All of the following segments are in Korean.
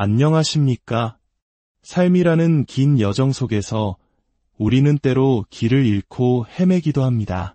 안녕하십니까? 삶이라는 긴 여정 속에서 우리는 때로 길을 잃고 헤매기도 합니다.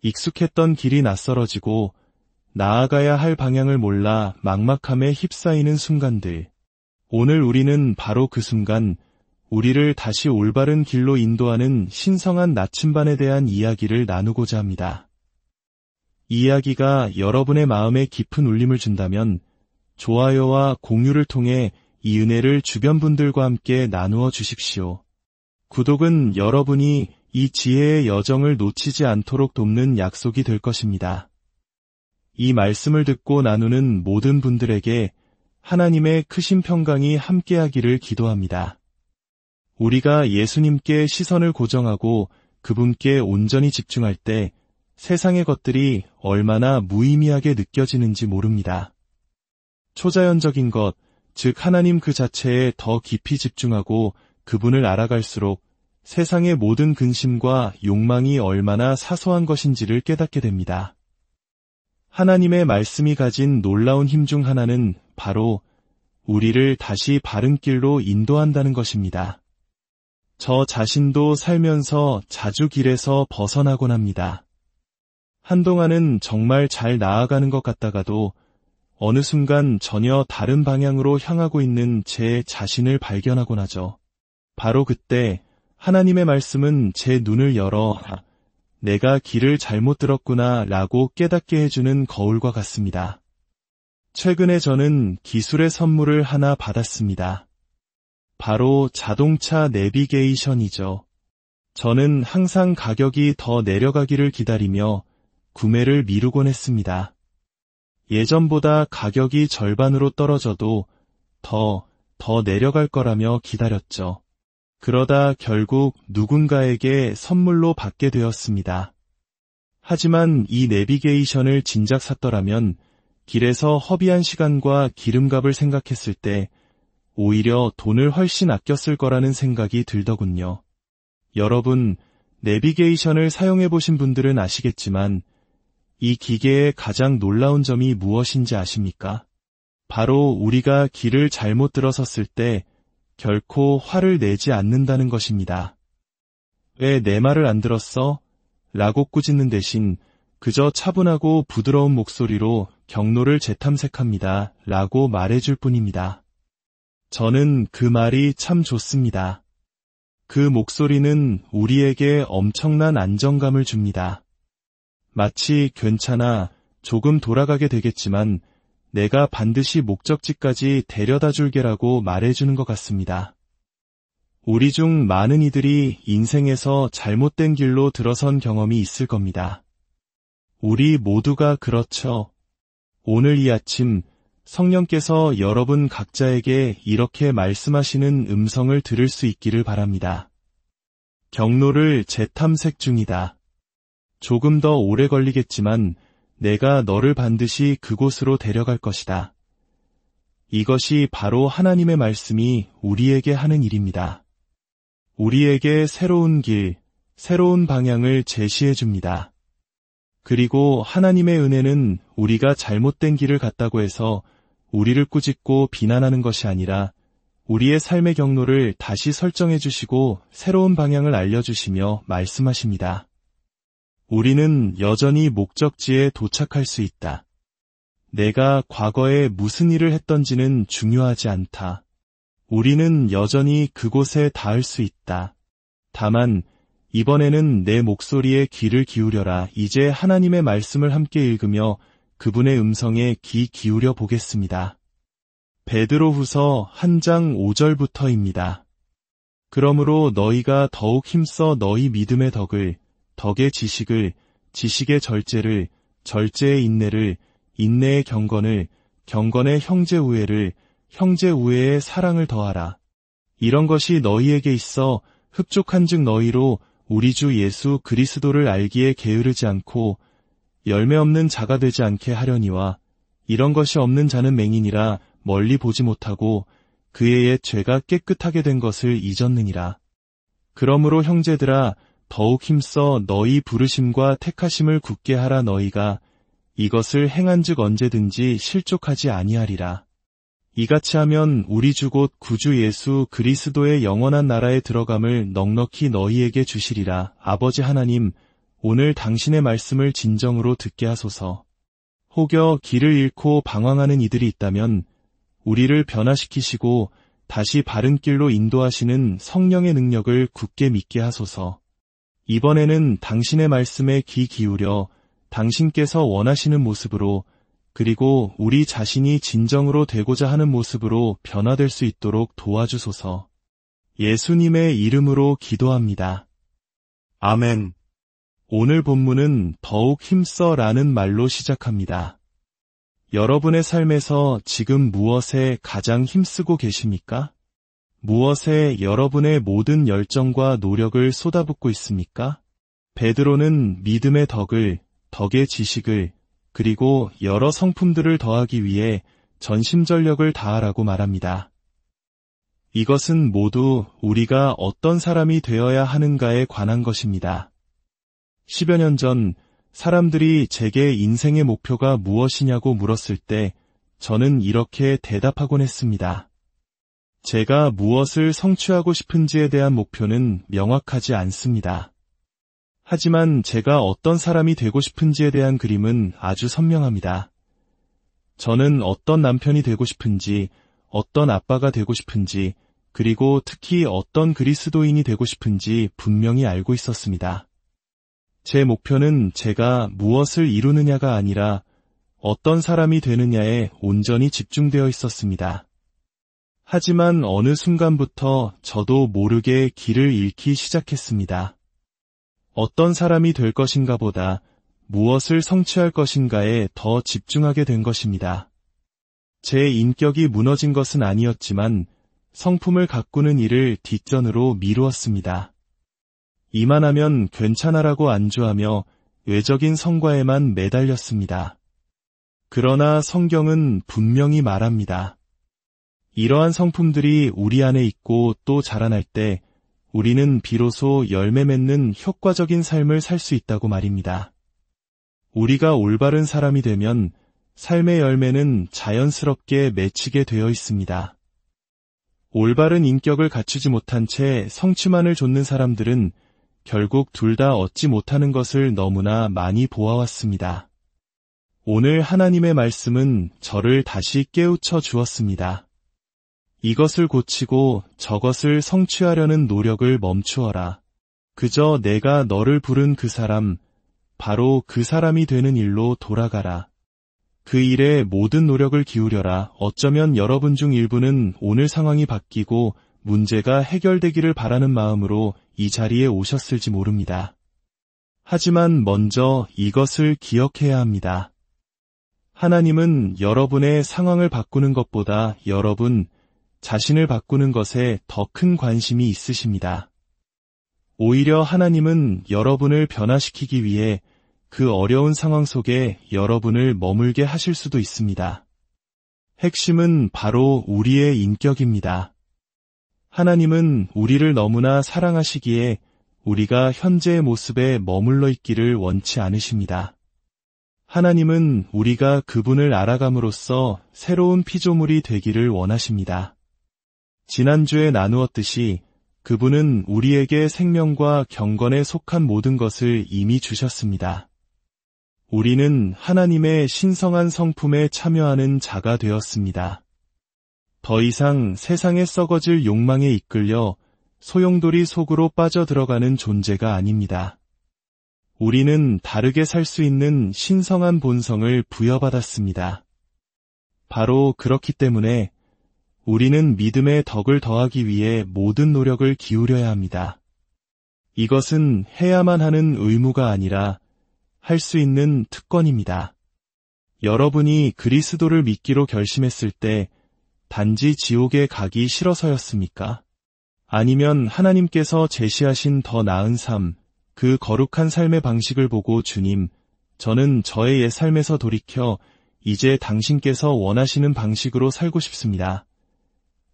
익숙했던 길이 낯설어지고 나아가야 할 방향을 몰라 막막함에 휩싸이는 순간들. 오늘 우리는 바로 그 순간 우리를 다시 올바른 길로 인도하는 신성한 나침반에 대한 이야기를 나누고자 합니다. 이 이야기가 여러분의 마음에 깊은 울림을 준다면 좋아요와 공유를 통해 이 은혜를 주변 분들과 함께 나누어 주십시오. 구독은 여러분이 이 지혜의 여정을 놓치지 않도록 돕는 약속이 될 것입니다. 이 말씀을 듣고 나누는 모든 분들에게 하나님의 크신 평강이 함께하기를 기도합니다. 우리가 예수님께 시선을 고정하고 그분께 온전히 집중할 때 세상의 것들이 얼마나 무의미하게 느껴지는지 모릅니다. 초자연적인 것, 즉 하나님 그 자체에 더 깊이 집중하고 그분을 알아갈수록 세상의 모든 근심과 욕망이 얼마나 사소한 것인지를 깨닫게 됩니다. 하나님의 말씀이 가진 놀라운 힘 중 하나는 바로 우리를 다시 바른 길로 인도한다는 것입니다. 저 자신도 살면서 자주 길에서 벗어나곤 합니다. 한동안은 정말 잘 나아가는 것 같다가도 어느 순간 전혀 다른 방향으로 향하고 있는 제 자신을 발견하곤 하죠. 바로 그때 하나님의 말씀은 제 눈을 열어 내가 길을 잘못 들었구나 라고 깨닫게 해주는 거울과 같습니다. 최근에 저는 기술의 선물을 하나 받았습니다. 바로 자동차 내비게이션이죠. 저는 항상 가격이 더 내려가기를 기다리며 구매를 미루곤 했습니다. 예전보다 가격이 절반으로 떨어져도 더 내려갈 거라며 기다렸죠. 그러다 결국 누군가에게 선물로 받게 되었습니다. 하지만 이 내비게이션을 진작 샀더라면 길에서 허비한 시간과 기름값을 생각했을 때 오히려 돈을 훨씬 아꼈을 거라는 생각이 들더군요. 여러분, 내비게이션을 사용해 보신 분들은 아시겠지만 이 기계의 가장 놀라운 점이 무엇인지 아십니까? 바로 우리가 길을 잘못 들어섰을 때 결코 화를 내지 않는다는 것입니다. 왜 내 말을 안 들었어? 라고 꾸짖는 대신 그저 차분하고 부드러운 목소리로 경로를 재탐색합니다. 라고 말해줄 뿐입니다. 저는 그 말이 참 좋습니다. 그 목소리는 우리에게 엄청난 안정감을 줍니다. 마치 괜찮아, 조금 돌아가게 되겠지만 내가 반드시 목적지까지 데려다 줄게라고 말해주는 것 같습니다. 우리 중 많은 이들이 인생에서 잘못된 길로 들어선 경험이 있을 겁니다. 우리 모두가 그렇죠. 오늘 이 아침 성령께서 여러분 각자에게 이렇게 말씀하시는 음성을 들을 수 있기를 바랍니다. 경로를 재탐색 중이다. 조금 더 오래 걸리겠지만 내가 너를 반드시 그곳으로 데려갈 것이다. 이것이 바로 하나님의 말씀이 우리에게 하는 일입니다. 우리에게 새로운 길, 새로운 방향을 제시해 줍니다. 그리고 하나님의 은혜는 우리가 잘못된 길을 갔다고 해서 우리를 꾸짖고 비난하는 것이 아니라 우리의 삶의 경로를 다시 설정해 주시고 새로운 방향을 알려주시며 말씀하십니다. 우리는 여전히 목적지에 도착할 수 있다. 내가 과거에 무슨 일을 했던지는 중요하지 않다. 우리는 여전히 그곳에 닿을 수 있다. 다만 이번에는 내 목소리에 귀를 기울여라. 이제 하나님의 말씀을 함께 읽으며 그분의 음성에 귀 기울여 보겠습니다. 베드로후서 1장 5절부터입니다. 그러므로 너희가 더욱 힘써 너희 믿음의 덕을, 덕의 지식을, 지식의 절제를, 절제의 인내를, 인내의 경건을, 경건의 형제 우애를, 형제 우애의 사랑을 더하라. 이런 것이 너희에게 있어 흡족한즉 너희로 우리 주 예수 그리스도를 알기에 게으르지 않고 열매 없는 자가 되지 않게 하려니와 이런 것이 없는 자는 맹인이라 멀리 보지 못하고 그의 옛 죄가 깨끗하게 된 것을 잊었느니라. 그러므로 형제들아 더욱 힘써 너희 부르심과 택하심을 굳게 하라. 너희가 이것을 행한즉 언제든지 실족하지 아니하리라. 이같이 하면 우리 주 곧 구주 예수 그리스도의 영원한 나라에 들어감을 넉넉히 너희에게 주시리라. 아버지 하나님, 오늘 당신의 말씀을 진정으로 듣게 하소서. 혹여 길을 잃고 방황하는 이들이 있다면 우리를 변화시키시고 다시 바른 길로 인도하시는 성령의 능력을 굳게 믿게 하소서. 이번에는 당신의 말씀에 귀 기울여 당신께서 원하시는 모습으로, 그리고 우리 자신이 진정으로 되고자 하는 모습으로 변화될 수 있도록 도와주소서. 예수님의 이름으로 기도합니다. 아멘. 오늘 본문은 더욱 힘써라는 말로 시작합니다. 여러분의 삶에서 지금 무엇에 가장 힘쓰고 계십니까? 무엇에 여러분의 모든 열정과 노력을 쏟아붓고 있습니까? 베드로는 믿음의 덕의 지식을, 그리고 여러 성품들을 더하기 위해 전심전력을 다하라고 말합니다. 이것은 모두 우리가 어떤 사람이 되어야 하는가에 관한 것입니다. 10여 년 전 사람들이 제게 인생의 목표가 무엇이냐고 물었을 때 저는 이렇게 대답하곤 했습니다. 제가 무엇을 성취하고 싶은지에 대한 목표는 명확하지 않습니다. 하지만 제가 어떤 사람이 되고 싶은지에 대한 그림은 아주 선명합니다. 저는 어떤 남편이 되고 싶은지, 어떤 아빠가 되고 싶은지, 그리고 특히 어떤 그리스도인이 되고 싶은지 분명히 알고 있었습니다. 제 목표는 제가 무엇을 이루느냐가 아니라 어떤 사람이 되느냐에 온전히 집중되어 있었습니다. 하지만 어느 순간부터 저도 모르게 길을 잃기 시작했습니다. 어떤 사람이 될 것인가 보다 무엇을 성취할 것인가에 더 집중하게 된 것입니다. 제 인격이 무너진 것은 아니었지만 성품을 가꾸는 일을 뒷전으로 미루었습니다. 이만하면 괜찮아라고 안주하며 외적인 성과에만 매달렸습니다. 그러나 성경은 분명히 말합니다. 이러한 성품들이 우리 안에 있고 또 자라날 때 우리는 비로소 열매 맺는 효과적인 삶을 살 수 있다고 말입니다. 우리가 올바른 사람이 되면 삶의 열매는 자연스럽게 맺히게 되어 있습니다. 올바른 인격을 갖추지 못한 채 성취만을 좇는 사람들은 결국 둘 다 얻지 못하는 것을 너무나 많이 보아왔습니다. 오늘 하나님의 말씀은 저를 다시 깨우쳐 주었습니다. 이것을 고치고 저것을 성취하려는 노력을 멈추어라. 그저 내가 너를 부른 그 사람, 바로 그 사람이 되는 일로 돌아가라. 그 일에 모든 노력을 기울여라. 어쩌면 여러분 중 일부는 오늘 상황이 바뀌고 문제가 해결되기를 바라는 마음으로 이 자리에 오셨을지 모릅니다. 하지만 먼저 이것을 기억해야 합니다. 하나님은 여러분의 상황을 바꾸는 것보다 여러분 자신을 바꾸는 것에 더 큰 관심이 있으십니다. 오히려 하나님은 여러분을 변화시키기 위해 그 어려운 상황 속에 여러분을 머물게 하실 수도 있습니다. 핵심은 바로 우리의 인격입니다. 하나님은 우리를 너무나 사랑하시기에 우리가 현재의 모습에 머물러 있기를 원치 않으십니다. 하나님은 우리가 그분을 알아감으로써 새로운 피조물이 되기를 원하십니다. 지난주에 나누었듯이 그분은 우리에게 생명과 경건에 속한 모든 것을 이미 주셨습니다. 우리는 하나님의 신성한 성품에 참여하는 자가 되었습니다. 더 이상 세상에 썩어질 욕망에 이끌려 소용돌이 속으로 빠져들어가는 존재가 아닙니다. 우리는 다르게 살 수 있는 신성한 본성을 부여받았습니다. 바로 그렇기 때문에 우리는 믿음의 덕을 더하기 위해 모든 노력을 기울여야 합니다. 이것은 해야만 하는 의무가 아니라 할 수 있는 특권입니다. 여러분이 그리스도를 믿기로 결심했을 때 단지 지옥에 가기 싫어서였습니까? 아니면 하나님께서 제시하신 더 나은 삶, 그 거룩한 삶의 방식을 보고 주님, 저는 저의 옛 삶에서 돌이켜 이제 당신께서 원하시는 방식으로 살고 싶습니다.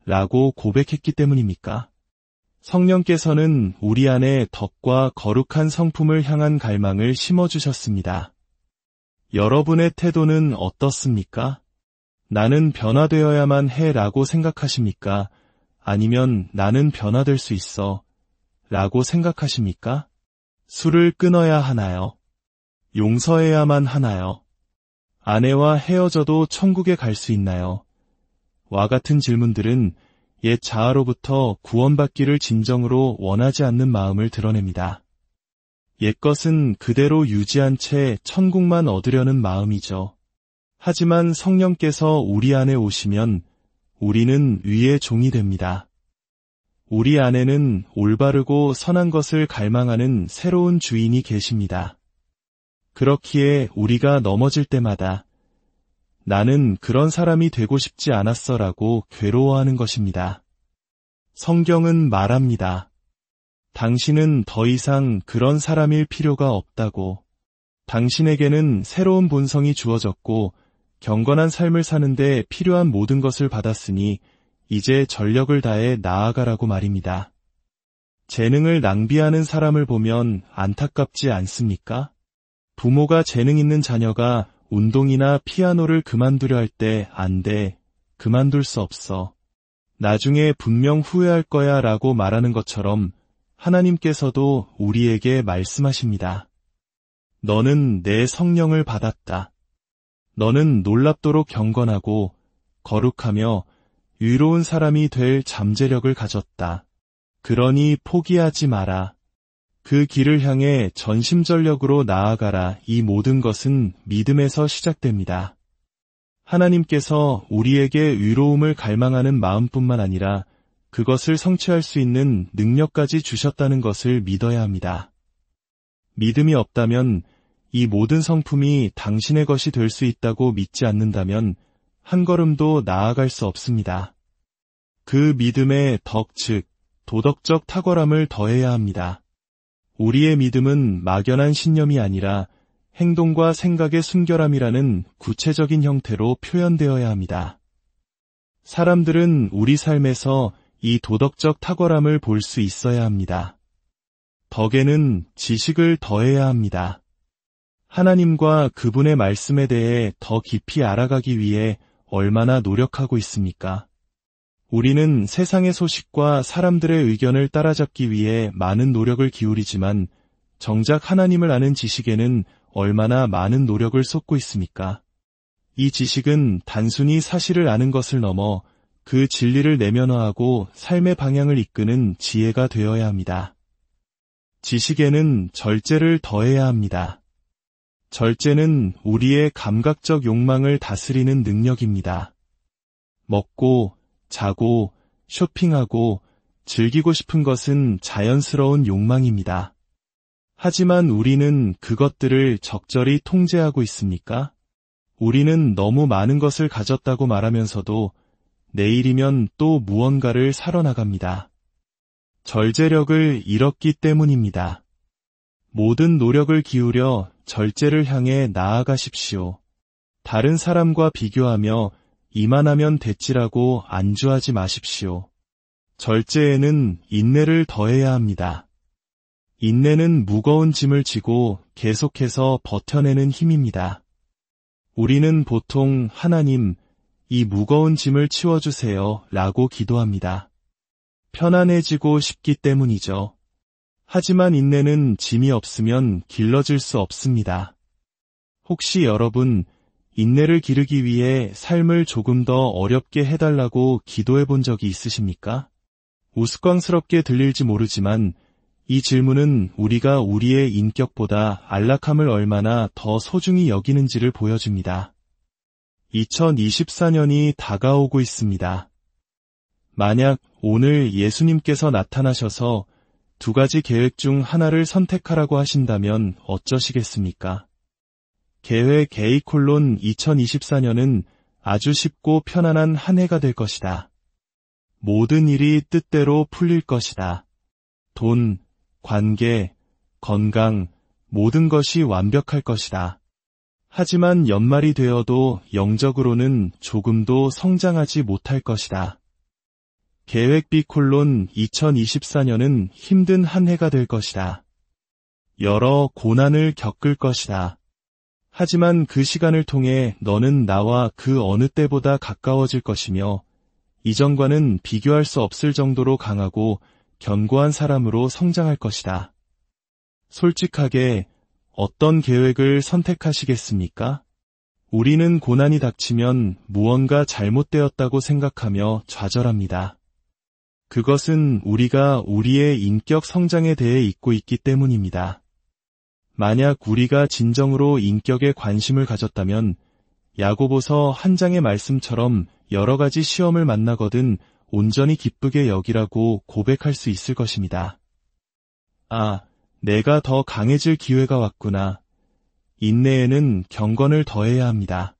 라고 고백했기 때문입니까? 성령께서는 우리 안에 덕과 거룩한 성품을 향한 갈망을 심어주셨습니다. 여러분의 태도는 어떻습니까? 나는 변화되어야만 해 라고 생각하십니까? 아니면 나는 변화될 수 있어 라고 생각하십니까? 술을 끊어야 하나요? 용서해야만 하나요? 아내와 헤어져도 천국에 갈 수 있나요? 와 같은 질문들은 옛 자아로부터 구원받기를 진정으로 원하지 않는 마음을 드러냅니다. 옛것은 그대로 유지한 채 천국만 얻으려는 마음이죠. 하지만 성령께서 우리 안에 오시면 우리는 위의 종이 됩니다. 우리 안에는 올바르고 선한 것을 갈망하는 새로운 주인이 계십니다. 그렇기에 우리가 넘어질 때마다 나는 그런 사람이 되고 싶지 않았어라고 괴로워하는 것입니다. 성경은 말합니다. 당신은 더 이상 그런 사람일 필요가 없다고. 당신에게는 새로운 본성이 주어졌고 경건한 삶을 사는데 필요한 모든 것을 받았으니 이제 전력을 다해 나아가라고 말입니다. 재능을 낭비하는 사람을 보면 안타깝지 않습니까? 부모가 재능 있는 자녀가 운동이나 피아노를 그만두려 할 때 안 돼, 그만둘 수 없어. 나중에 분명 후회할 거야 라고 말하는 것처럼 하나님께서도 우리에게 말씀하십니다. 너는 내 성령을 받았다. 너는 놀랍도록 경건하고 거룩하며 의로운 사람이 될 잠재력을 가졌다. 그러니 포기하지 마라. 그 길을 향해 전심전력으로 나아가라. 이 모든 것은 믿음에서 시작됩니다. 하나님께서 우리에게 의로움을 갈망하는 마음뿐만 아니라 그것을 성취할 수 있는 능력까지 주셨다는 것을 믿어야 합니다. 믿음이 없다면 이 모든 성품이 당신의 것이 될 수 있다고 믿지 않는다면 한 걸음도 나아갈 수 없습니다. 그 믿음의 덕, 즉 도덕적 탁월함을 더해야 합니다. 우리의 믿음은 막연한 신념이 아니라 행동과 생각의 순결함이라는 구체적인 형태로 표현되어야 합니다. 사람들은 우리 삶에서 이 도덕적 탁월함을 볼 수 있어야 합니다. 덕에는 지식을 더해야 합니다. 하나님과 그분의 말씀에 대해 더 깊이 알아가기 위해 얼마나 노력하고 있습니까? 우리는 세상의 소식과 사람들의 의견을 따라잡기 위해 많은 노력을 기울이지만 정작 하나님을 아는 지식에는 얼마나 많은 노력을 쏟고 있습니까? 이 지식은 단순히 사실을 아는 것을 넘어 그 진리를 내면화하고 삶의 방향을 이끄는 지혜가 되어야 합니다. 지식에는 절제를 더해야 합니다. 절제는 우리의 감각적 욕망을 다스리는 능력입니다. 먹고, 자고, 쇼핑하고, 즐기고 싶은 것은 자연스러운 욕망입니다. 하지만 우리는 그것들을 적절히 통제하고 있습니까? 우리는 너무 많은 것을 가졌다고 말하면서도 내일이면 또 무언가를 사러 나갑니다. 절제력을 잃었기 때문입니다. 모든 노력을 기울여 절제를 향해 나아가십시오. 다른 사람과 비교하며 이만하면 됐지라고 안주하지 마십시오. 절제에는 인내를 더해야 합니다. 인내는 무거운 짐을 지고 계속해서 버텨내는 힘입니다. 우리는 보통 하나님, 이 무거운 짐을 치워주세요 라고 기도합니다. 편안해지고 싶기 때문이죠. 하지만 인내는 짐이 없으면 길러질 수 없습니다. 혹시 여러분, 인내를 기르기 위해 삶을 조금 더 어렵게 해달라고 기도해 본 적이 있으십니까? 우스꽝스럽게 들릴지 모르지만 이 질문은 우리가 우리의 인격보다 안락함을 얼마나 더 소중히 여기는지를 보여줍니다. 2024년이 다가오고 있습니다. 만약 오늘 예수님께서 나타나셔서 두 가지 계획 중 하나를 선택하라고 하신다면 어쩌시겠습니까? 계획 A: 2024년은 아주 쉽고 편안한 한 해가 될 것이다. 모든 일이 뜻대로 풀릴 것이다. 돈, 관계, 건강, 모든 것이 완벽할 것이다. 하지만 연말이 되어도 영적으로는 조금도 성장하지 못할 것이다. 계획 B: 2024년은 힘든 한 해가 될 것이다. 여러 고난을 겪을 것이다. 하지만 그 시간을 통해 너는 나와 그 어느 때보다 가까워질 것이며 이전과는 비교할 수 없을 정도로 강하고 견고한 사람으로 성장할 것이다. 솔직하게 어떤 계획을 선택하시겠습니까? 우리는 고난이 닥치면 무언가 잘못되었다고 생각하며 좌절합니다. 그것은 우리가 우리의 인격 성장에 대해 잊고 있기 때문입니다. 만약 우리가 진정으로 인격에 관심을 가졌다면 야고보서 한 장의 말씀처럼 여러 가지 시험을 만나거든 온전히 기쁘게 여기라고 고백할 수 있을 것입니다. 아, 내가 더 강해질 기회가 왔구나. 인내에는 경건을 더해야 합니다.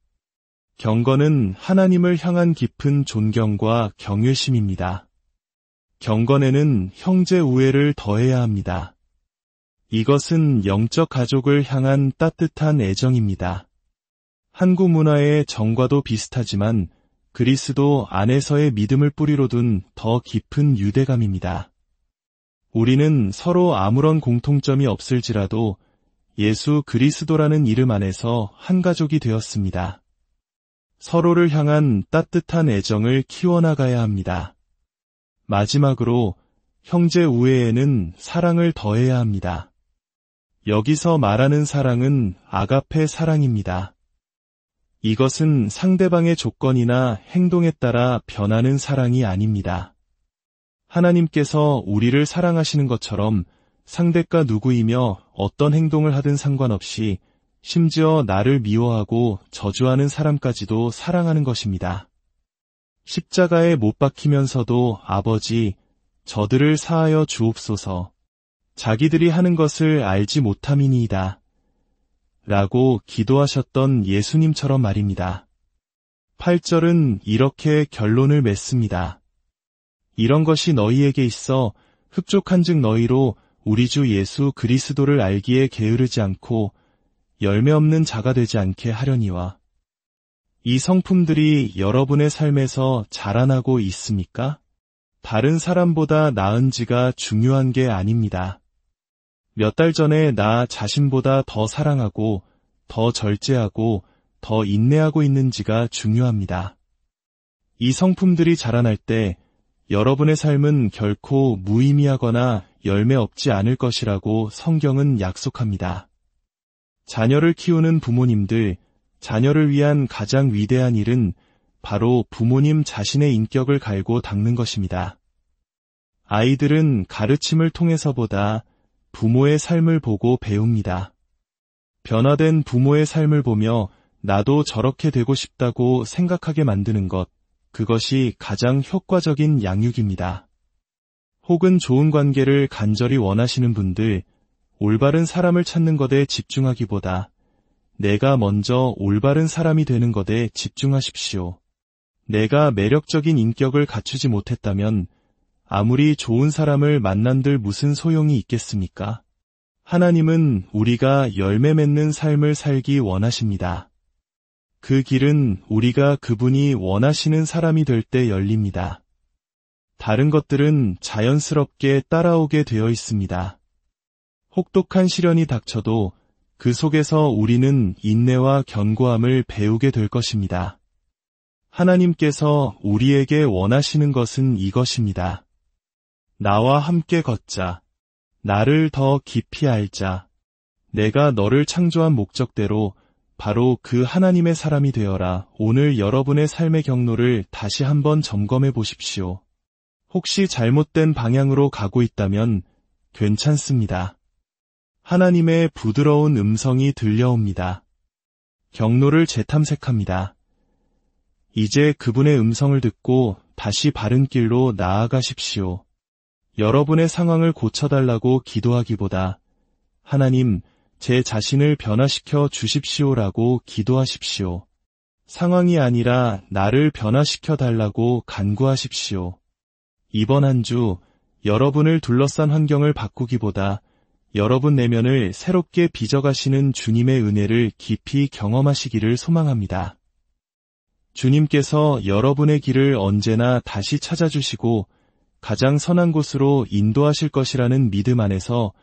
경건은 하나님을 향한 깊은 존경과 경외심입니다. 경건에는 형제 우애를 더해야 합니다. 이것은 영적 가족을 향한 따뜻한 애정입니다. 한국 문화의 정과도 비슷하지만 그리스도 안에서의 믿음을 뿌리로 둔 더 깊은 유대감입니다. 우리는 서로 아무런 공통점이 없을지라도 예수 그리스도라는 이름 안에서 한 가족이 되었습니다. 서로를 향한 따뜻한 애정을 키워나가야 합니다. 마지막으로 형제 우애에는 사랑을 더해야 합니다. 여기서 말하는 사랑은 아가페 사랑입니다. 이것은 상대방의 조건이나 행동에 따라 변하는 사랑이 아닙니다. 하나님께서 우리를 사랑하시는 것처럼 상대가 누구이며 어떤 행동을 하든 상관없이 심지어 나를 미워하고 저주하는 사람까지도 사랑하는 것입니다. 십자가에 못 박히면서도 아버지, 저들을 사하여 주옵소서. 자기들이 하는 것을 알지 못함이니이다. 라고 기도하셨던 예수님처럼 말입니다. 8절은 이렇게 결론을 맺습니다. 이런 것이 너희에게 있어 흡족한즉 너희로 우리 주 예수 그리스도를 알기에 게으르지 않고 열매 없는 자가 되지 않게 하려니와. 이 성품들이 여러분의 삶에서 자라나고 있습니까? 다른 사람보다 나은지가 중요한 게 아닙니다. 몇 달 전에 나 자신보다 더 사랑하고, 더 절제하고, 더 인내하고 있는지가 중요합니다. 이 성품들이 자라날 때 여러분의 삶은 결코 무의미하거나 열매 없지 않을 것이라고 성경은 약속합니다. 자녀를 키우는 부모님들, 자녀를 위한 가장 위대한 일은 바로 부모님 자신의 인격을 갈고 닦는 것입니다. 아이들은 가르침을 통해서보다 부모의 삶을 보고 배웁니다. 변화된 부모의 삶을 보며 나도 저렇게 되고 싶다고 생각하게 만드는 것, 그것이 가장 효과적인 양육입니다. 혹은 좋은 관계를 간절히 원하시는 분들, 올바른 사람을 찾는 것에 집중하기보다 내가 먼저 올바른 사람이 되는 것에 집중하십시오. 내가 매력적인 인격을 갖추지 못했다면 아무리 좋은 사람을 만난들 무슨 소용이 있겠습니까? 하나님은 우리가 열매 맺는 삶을 살기 원하십니다. 그 길은 우리가 그분이 원하시는 사람이 될 때 열립니다. 다른 것들은 자연스럽게 따라오게 되어 있습니다. 혹독한 시련이 닥쳐도 그 속에서 우리는 인내와 견고함을 배우게 될 것입니다. 하나님께서 우리에게 원하시는 것은 이것입니다. 나와 함께 걷자. 나를 더 깊이 알자. 내가 너를 창조한 목적대로 바로 그 하나님의 사람이 되어라. 오늘 여러분의 삶의 경로를 다시 한번 점검해 보십시오. 혹시 잘못된 방향으로 가고 있다면 괜찮습니다. 하나님의 부드러운 음성이 들려옵니다. 경로를 재탐색합니다. 이제 그분의 음성을 듣고 다시 바른 길로 나아가십시오. 여러분의 상황을 고쳐달라고 기도하기보다 하나님, 제 자신을 변화시켜 주십시오라고 기도하십시오. 상황이 아니라 나를 변화시켜 달라고 간구하십시오. 이번 한 주 여러분을 둘러싼 환경을 바꾸기보다 여러분 내면을 새롭게 빚어가시는 주님의 은혜를 깊이 경험하시기를 소망합니다. 주님께서 여러분의 길을 언제나 다시 찾아주시고 가장 선한 곳으로 인도하실 것이라는 믿음 안에서